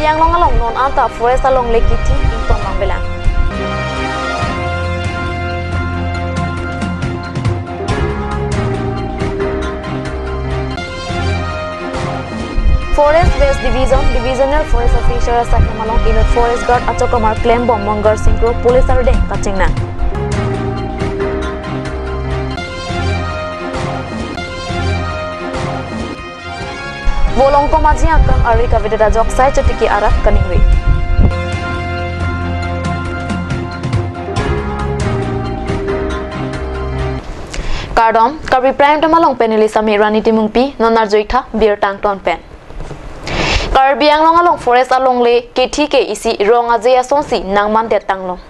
yang long along non anta forest along lake kiti ington mangbelang. Forest West Divisional Forest Officer Sahimalong Inut Forest Guard Achokamar Claim Bomb Mongar Singro Police Arde Kachingna. Bolong Komaji Akam Ari Kavidada Joksai Chatiki Arak Kaningri. Kardom Karbi Prime Tamalong Penili Sami Rani Timungpi Nonar Joitha Beer Tang Ton Pen. Karbi ang long along forest along le KTK isi rong ajeya sonsi nangman de tanglong.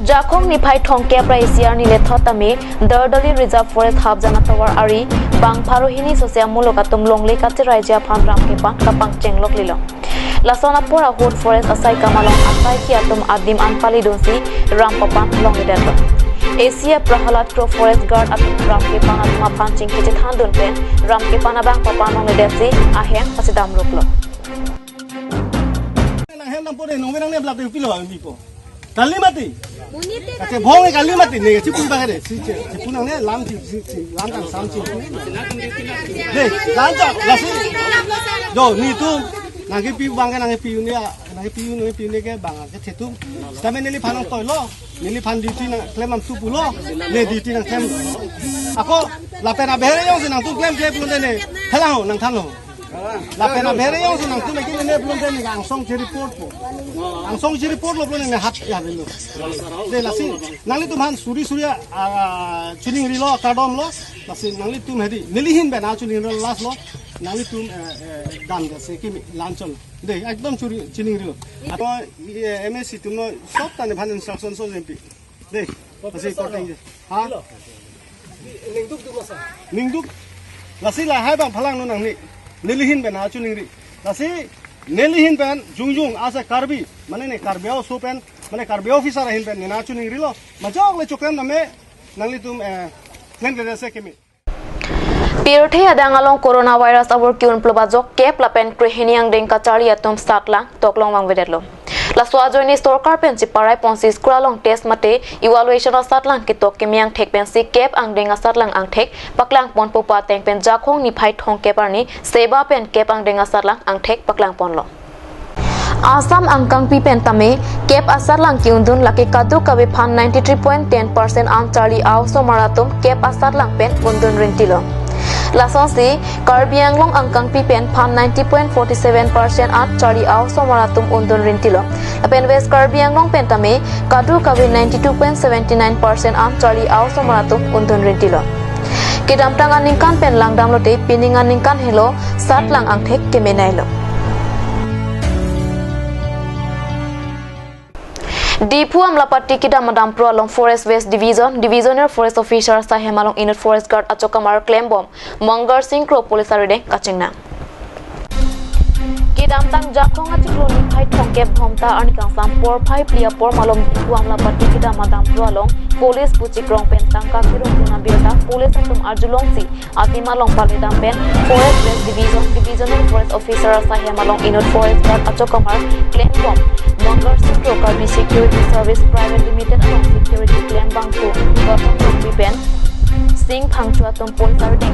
Jakong ni phai thong ke praisiar ni le thotami Dardali Reserve Forest Hub jana tawar ari bang pharohini sosia muloka tumlong le katirai ja phan ram ke pan kapang chenglok lilo. Lasona pora hot forest asai kamalong asai ki atum adim anpali donsi ram papan long ledato. Asia Prahalat Crow Forest Guard at Ram ke panatma pancing kiti thandun pen Ram ke panabang papanong ledesi aheng pasidam ruklo. Nang hem nang pore nong menang ne blak de pilo ang bipo. Kalimati. Ate bhong kalimati ne chipun bagare chipun ne lam lam kan sam chi. De lanja lasi. Do ni tu nang ke pi bang nang ke pi ne ke bang ke thetu. Stame neli phanong toilo. Nili fan duty na claim am tu pulo le duty na claim ako la pena bere yong sinang tu claim ke pulo ne thalang nang thalo la pena bere yong sinang tu lagi ne pulo ne ang song je report po ang song je report lo pulo ne hat ya lo de lasi nangli tu man suri surya chuning ri lo kadom lo lasi nangli tu hedi nili hin be na chuning ro las lo nangli tu dan de se ki lanchol de ekdom churi chuning ri lo apo MSC tu no sop tane bhan instruction so jempi de lasi korting ha ningduk tu masa ningduk lasi la hai bang phalang no nang ni nilihin ben ha chuning ri lasi nilihin ben jungjung asa karbi mane ne karbeo so pen mane karbe officer hin ben na chuning ri lo majok le chokem na me nangli tum claim de se kemi Pirthi adang along coronavirus abor kiun plobajok kep lapen krehiniang deng kachari atom startlang toklong wang vedetlo. Laswa joini storkar pen chiparai ponsi skralong test mate evaluation startlang kitok kemiang thek pen si kep ang deng startlang ang thek paklang pon popa teng pen jakhong ni phai thong keparni seba pen kep ang deng startlang ang thek paklang ponlo. Assam angkang pi pen tame kep asarlang kiundun laki kadu kabe phan 93.10% ang charli aw so maratum kep asarlang pen undun rintilo. Lasonsi Karbi Anglong angkang pipen phan 90.47% at Charlie Aw somaratum undun rintilo. Apen West Karbi Anglong pentame kadu kabe 92.79% at Charlie Aw somaratum undun rintilo. Kidam tangan ningkan pen langdam lote piningan ningkan helo sat lang ang thek kemenailo. Dipu amlapati kita madam pro along Forest West Divisional Forest Officer Sahimalong Inut Forest Guard Achokamar Claim Bomb Mongar Singro Police Arde Kachingna. Kidam tang jakong atikloni phai thongkep bhomta anikang sampor phai plia por malom dipu amlapati kita madam pro along Police Puchikrong pen tangka kirong tuna birta Police atum arjulongsi atimalong palidam pen Forest West Divisional Forest Officer Sahimalong Inut Forest Guard Achokamar Claim Bomb Mongar Singro Karbi Security Service Private Limited along Security Claim Bangku Gotong Karbi pen Sing Phangchua Tumpol Sardeng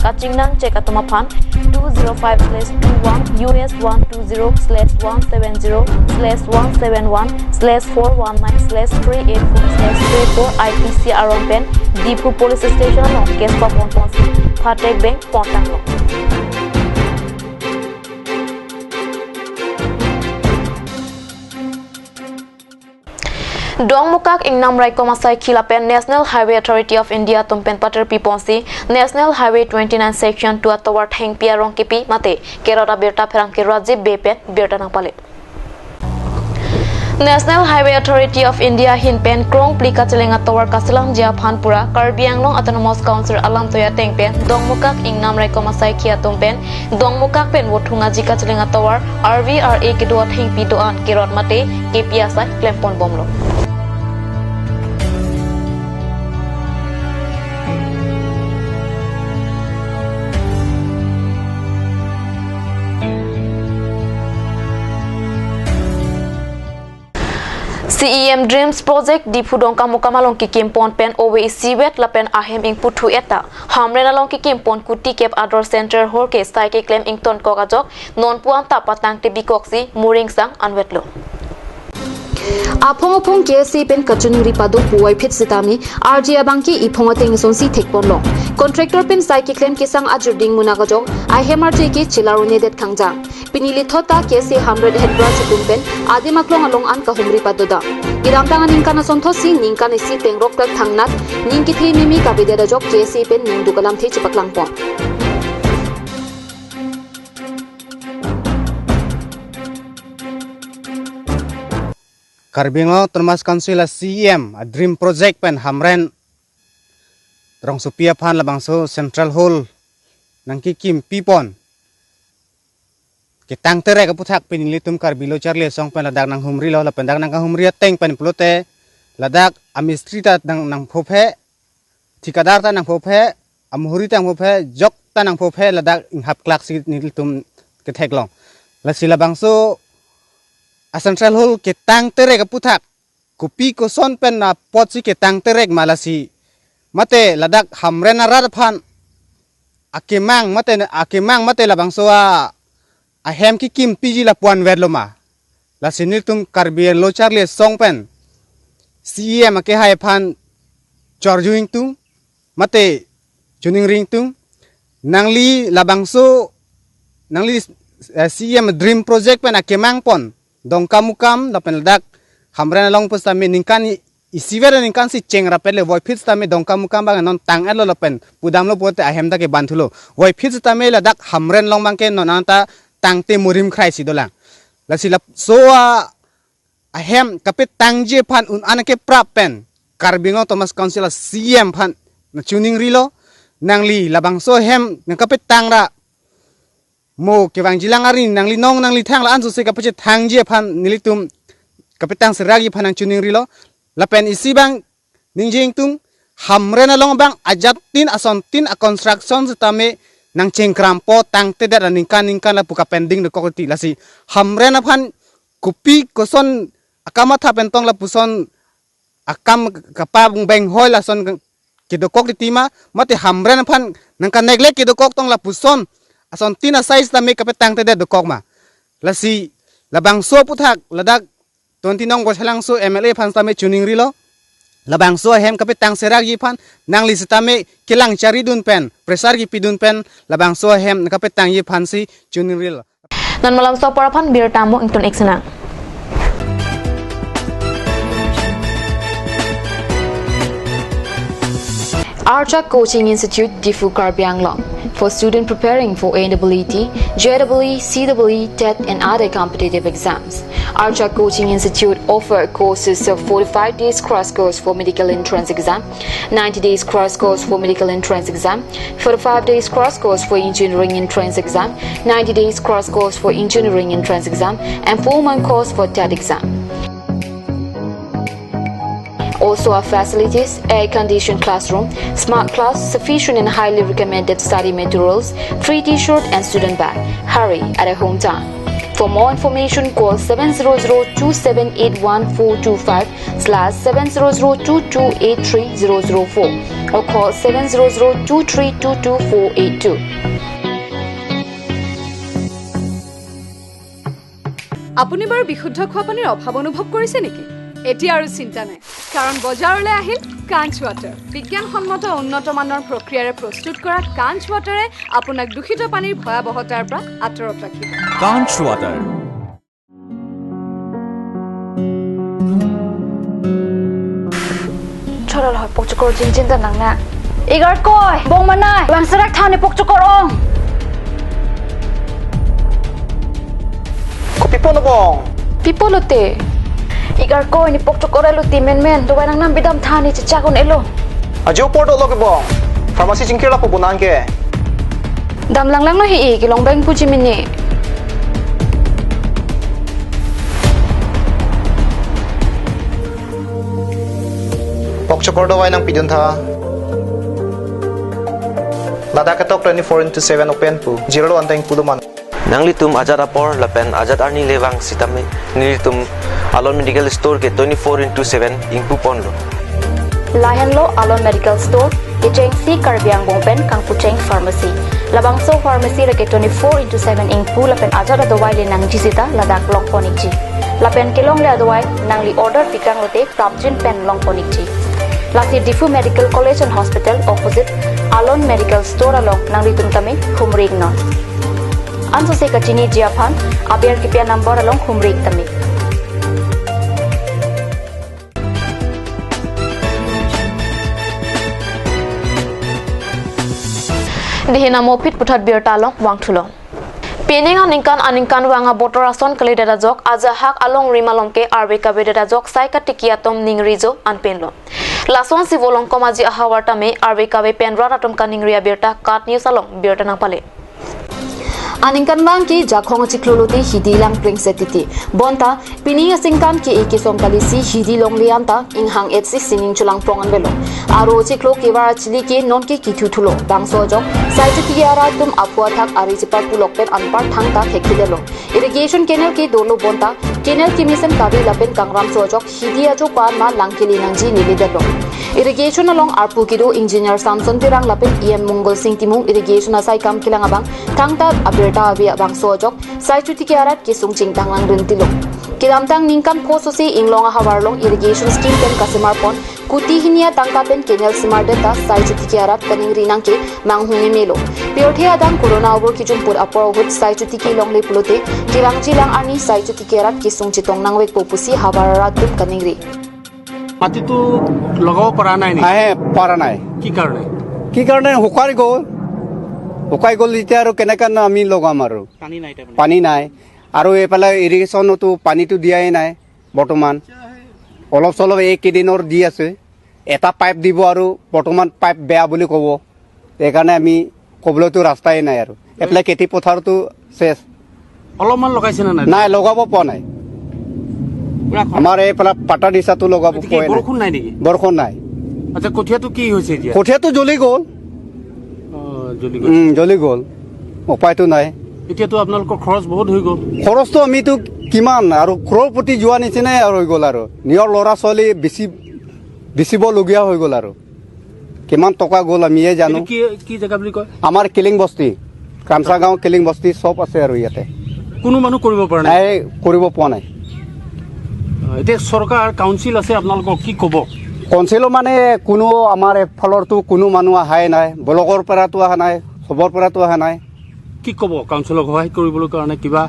Kachingnang check atumaphan 205/21 US 120/171/171/419/384/34 IPC Aron Pen Dipu Police Station along Kespa Ponponsi Phatek Bank Pontanglo. Dongmukak ingnam raiko masai khilapen National Highway Authority of India tumpen pater piponsi National Highway 29 section 2 towar theng piarong kipi mate kerora berta pherang ke Rajib bepen berta napale. National Highway Authority of India hinpen krong plika chelenga towar kasilang jia phanpura Karbi Anglong Autonomous Council alam toya tengpen dongmukak ingnam raiko masai khia tumpen dongmukak pen wothunga jika chelenga towar RVRA ke do theng pi doan kerot mate KPSI klempon bomlo. CEM Dreams Project di Pudong Kamukamalong Kikimpon pen owe isiwet lapen ahem ing putu eta hamren along Kikimpon kuti kep ador center horke saike claim ing ton kokajok non puan tapatang tibikoksi muring sang anwetlo Apong apong KSC pen kachuni ripado puai phit sitami RJ abangki ipong ateng sonsi thekpon long contractor pen saike claim kisang ajurding munagajok I HMRJ ki chilarone det khangjang pinili thota KSC 100 head branch pen adimaklong along an ka humri padoda irangtangan ningkana sonthosi ningkana si tengrok tak thangnat ningki thi mimi kabidera jok KSC pen ningdukalam thi chipaklang pon Karbi termas kansila CEM a dream project pen hamren rong supia phan labang so central hall nangki kim pipon ke tang tere ka puthak pen litum Karbi lo charle song pen ladak nang humri lo la pen dak nang humri teng pen plote ladak amistri ta nang phophe thikadar ta nang phophe amhuri ta nang phophe jok ta nang phophe ladak hap klak si nilitum ke theklong la sila bangso a central hall ke tang terek puthak kopi ko son pen na potsi ke tang terek malasi mate ladak hamrena rar phan akemang mate labang so a hem ki kim piji la puan vedloma la sinil tum Karbi lo charle song pen CEM ke hai phan chorjuing tung mate chuning ring tung nangli labang so nangli CEM dream project pen akemang pon dong kamukam lapen ladak hamren long pustami ningkan isiver ningkan si chengra pele voi fit stami dong kamukam bang non tang elo lapen pudam lo pote ahem da ke banthulo voi fit stami ladak hamren long bang ke non anta tangte murim khrai si dolang lasila soa ahem kapit tangje phan un anake prap pen Karbi Thomas Council CEM phan na tuning rilo nangli labang so hem nang kapit tangra mo kewang jilang ari nang linong nang lithang la ansu se kapache thangje phan nilitum kapitang seragi phanang chuning rilo lapen isi bang ningjing tung hamrena long bang ajatin asontin a construction setame nang cengkrampo tangte da ningkan la puka pending de kokoti lasi hamrena phan kupi koson akama tha pentong la puson akam kapabung beng hoi la son kidokok ditima mate hamrena phan nang ka neglect kidokok tong la puson ason tina size ta me kapetang te de kokma lasi labang so puthak ladak 29 bosalang so MLA phan ta me tuning rilo labang so hem kapetang serak yi phan nang li sta me kilang chari dun pen pressure gi pidun pen labang so hem kapetang yi phan si tuning rilo nan malam so para phan bir tamu ington eksena Archa Coaching Institute Difu Karbi Anglong for students preparing for AEE, JEE, CEE, TET and other competitive exams. Archa Coaching Institute offer courses of 45 days crash course for medical entrance exam, 90 days crash course for medical entrance exam, 45 days crash course for engineering entrance exam, 90 days crash course for engineering entrance exam and 4-month course for TET exam. Also our facilities, air-conditioned classroom, smart class, sufficient and highly recommended study materials, free t-shirt and student bag. Hurry at a hometown. For more information, call 700-2781-425/700-2283-004 or call 700-2322-482. আপুনি বাৰু বিশুদ্ধ খোৱা পানীৰ অভাৱ অনুভৱ কৰিছে নেকি? এতিয়া আৰু চিন্তা নাই কাৰণ বজাৰলৈ আহিল কাঞ্চ ৱাটাৰ বিজ্ঞানসন্মত উন্নত মানৰ প্ৰক্ৰিয়াৰে প্ৰস্তুত কৰা কাঞ্চ ৱাটাৰে আপোনাক দূষিত পানীৰ ভয়াৱহতাৰ পৰা আঁতৰত ৰাখিব কাঞ্চ ৱাটাৰ চৰল হয় পকচকৰ জিনজিনটা নাংনা ইগাৰ কয় বং মানাই বাংছৰাক থানে পকচকৰ অং pipono bong Pipolote Igar ko ni pokchokor elo timen men do nang nam bidam thani chichakon elo ajo porto loke bong pharmacy jingkira po bunan ke dam lang no hi ki long bang puji minni pokchokor do wai nang pidun tha lada ka tok 24/7 open pu zero anteng puduman Nang litum ajat apor lapen ajat arni lewang sitame nilitum Alon Medical Store K 24/7 ingpu ponlo. Lahenlo Alon Medical Store, Kicheng Si Karbiang Bongpen Kang Pucheng Pharmacy. Labangso Pharmacy reke 24/7 ingpu lapen ajara dawai le nang jisita ladak long ponikji. Lapen kelong le dawai nang li order tikang lote prapjin pen long ponikji. Lasi Difu Medical College and Hospital opposite Alon Medical Store along nang ritung tame Humrig non. Anso se kachini jiaphan abiar kipia number along Humrig tame. Dihina mopit puthat biar talong wang thulo. Peninga aningkan wanga botorason kali dada jok aja hak along rimalom ke arbe kabe dada jok sai katikia tom ningrijo anpenlo. Lason si volong komaji ahawarta me arbe kabe penra atom kaningria birta kat news along birta nang pale. Aningkan wang ki jakhong chikluluti hidilang pringsetiti. Bonta pininga singkan ki ikisom kalisi hidilong lianta inghang etsi singing chulang prongan belo. Aro chiklo kiwara chili ki non ki kithutulo bangso jok saiju tiara tum apua thak ari chipar pulok pen anpar thang ta thekidelo. Irrigation canal ki dolo bonta canal ki mission kabi lapen kangram sojok hidia jo pan ma langkili nangji nilidelo. Irrigation along arpu kido engineer Samson Tirang lapen EM Mongol Singh Timung irrigation asai kam kilang abang thangta abirta abia bang sojok saiju tiara ki sungching tanglang rentilo. Kilamtang ningkan pososi inglong hawarlong irrigation scheme pen kasimar pon kuti hinia tangka pen canal simar data saiju tiara kaning rinang ke manghungi melo. Piorthe adang corona over ki jumpur apor hut saiju tiki long le pulote kilang jilang ani saiju tiara ki sungchitong nangwek popusi hawara tup kaning ri. মাটি তো লগাব পৰা নাই নি আহে পৰা নাই কি কাৰণে শুকাই গ'ল এতিয়া আৰু কেনেকৈ আমি লগাম আৰু পানী নাই আৰু এইফালে ইৰিগেশ্যনতো পানীটো দিয়াই নাই বৰ্তমান অলপ চলপ এইকেইদিনৰ দি আছে এটা পাইপ দিব আৰু বৰ্তমান পাইপ বেয়া বুলি ক'ব সেইকাৰণে আমি ক'বলৈতো ৰাস্তাই নাই আৰু এইফালে খেতি পথাৰতো চেছ অলপমান লগাইছে না নাই লগাব পৰা নাই আমাৰ এইফালে পাটা দিছাটো লগাব পৰা নাই বৰষুণ নাই আচ্ছা কঠিয়াটো কি হৈছে এতিয়া কঠিয়াটো জ্বলি গ'ল উপায়টো নাই এতিয়াতো আপোনালোকৰ খৰচ বহুত হৈ গ'ল খৰচটো আমিতো কিমান আৰু ক্ৰ'ৰপতি যোৱা নিচিনাই আৰু হৈ গ'ল আৰু নিজৰ ল'ৰা ছোৱালী বেচিবলগীয়া হৈ গ'ল আৰু কিমান টকা গ'ল আমিয়ে জানো কি জেগা বুলি কয় আমাৰ কিলিং বস্তি কামচা গাঁও কিলিং বস্তি চব আছে আৰু ইয়াতে কোনো মানুহ কৰিব পৰা নাই এতিয়া চৰকাৰ কাউন্সিল আছে আপোনালোকক কি ক'ব কাউন্সিলো মানে কোনো আমাৰ এফালৰতো কোনো মানুহ অহাই নাই ব্লকৰ পৰাতো অহা নাই চবৰ পৰাতো অহা নাই কি ক'ব কাউন্সিলক সহায় কৰিবলৈ কাৰণে কিবা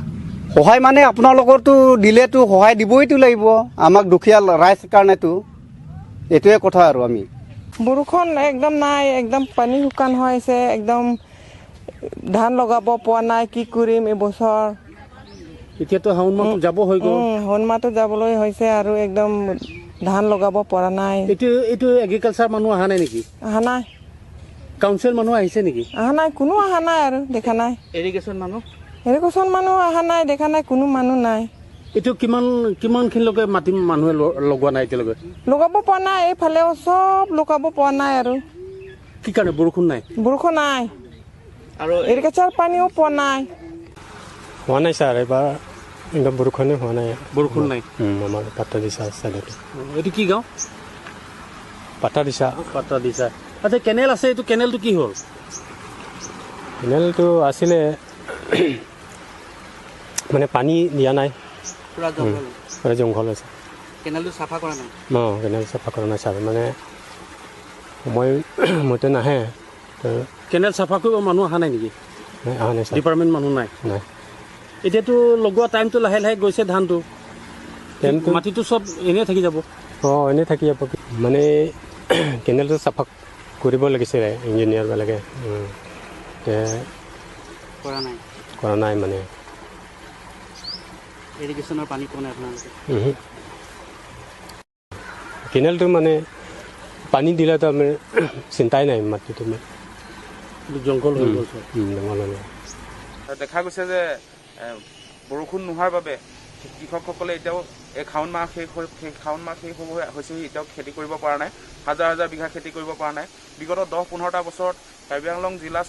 সহায় মানে আপোনালোকৰতো দিলেতো সহায় দিবইতো লাগিব আমাক দুখীয়া ৰাইজ কাৰণেতো এইটোৱে কথা আৰু আমি বৰষুণ একদম নাই একদম পানী শুকান হৈ আছে একদম ধান লগাব পৰা নাই কি কৰিম এবছৰ এতিয়াতো শাওণ মাহ যাব হৈ গ'ল শাওণ মাহটো যাবলৈ হৈছে আৰু একদম ধান লগাব পৰা নাই এইটো এগ্ৰিকালচাৰ মানুহ অহা নাই নেকি অহা নাই কাউন্সিল মানুহ আহিছে নেকি অহা নাই কোনো অহা নাই আৰু দেখা নাই ইৰিগেশ্যন মানুহ অহা নাই দেখা নাই কোনো মানুহ নাই এইটো কিমানখিনিলৈকে মাটি মানুহে লগোৱা নাই এতিয়ালৈকে লগাব পৰা নাই এইফালেও চব লগাব পৰা নাই আৰু কি কাৰণে বৰষুণ নাই আৰু ইৰিগেশ্যন পানীও পোৱা নাই হোৱা নাই ছাৰ এবাৰ একদম বৰষুণে হোৱা নাই আমাৰ পাত্তা দিছা চাইডতে এইটো কি গাঁও পাত্তা দিছা আচ্ছা কেনেল আছে এইটো কেনেলটো কি হ'ল কেনেলটো আছিলে মানে পানী দিয়া নাই পুৰা জংঘল আছে কেনেলটো চাফা কৰা নাই কেনেল চাফা কৰা নাই ছাৰ মানে সময়মতে নাহে কেনেল চাফা কৰিব মানুহ অহা নাই নেকি অহা নাই ছাৰ ডিপাৰ্টমেণ্ট মানুহ নাই এতিয়াতো লগোৱা টাইমটো লাহে লাহে গৈছে ধানটো মাটিটো চব এনেই থাকি যাব এনেই থাকি যাব মানে কেনেলটো চাফা কৰিব লাগিছিলে ইঞ্জিনিয়াৰবিলাকে কৰা নাই মানে ইৰিগেশ্যনৰ পানী পোৱা নাই আপোনালোকে কেনেলটো মানে পানী দিলেতো আমি চিন্তাই নাই মাটিটো জংঘল হৈ গ'ল দেখা গৈছে যে বৰষুণ নোহোৱাৰ বাবে কৃষকসকলে এতিয়াও এই শাওণ মাহ শেষ হ'ব হৈছে এতিয়াও খেতি কৰিব পৰা নাই হাজাৰ হাজাৰ বিঘা খেতি কৰিব পৰা নাই বিগত 10-15টা বছৰত কাৰ্বি আংলং জিলা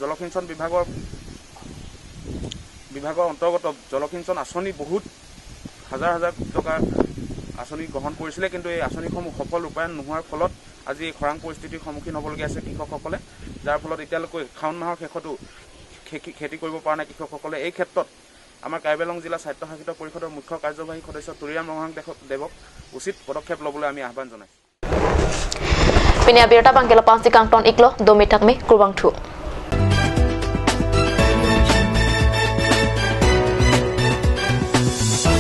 জলসিঞ্চন বিভাগৰ অন্তৰ্গত জলসিঞ্চন আঁচনি বহুত হাজাৰ হাজাৰ কোটি টকাৰ আঁচনি গ্ৰহণ কৰিছিলে, কিন্তু এই আঁচনিসমূহ সফল ৰূপায়ণ নোহোৱাৰ ফলত আজি এই খৰাং পৰিস্থিতিৰ সন্মুখীন হ'বলগীয়া আছে কৃষকসকলে, যাৰ ফলত এতিয়ালৈকে শাওণ মাহৰ শেষতো খেতি কৰিব পৰা নাই কৃষকসকলে। এই ক্ষেত্ৰত আমাৰ কাৰ্বি আংলং জিলা স্বায়ত্তশাসিত পৰিষদৰ মুখ্য কাৰ্যবাহী সদস্য তুৰিৰাম দেৱক উচিত পদক্ষেপ ল'বলৈ আমি আহ্বান জনাইছোঁ। Pinia birta bangkela pansi kangton iklo domi takmi kurbang thu.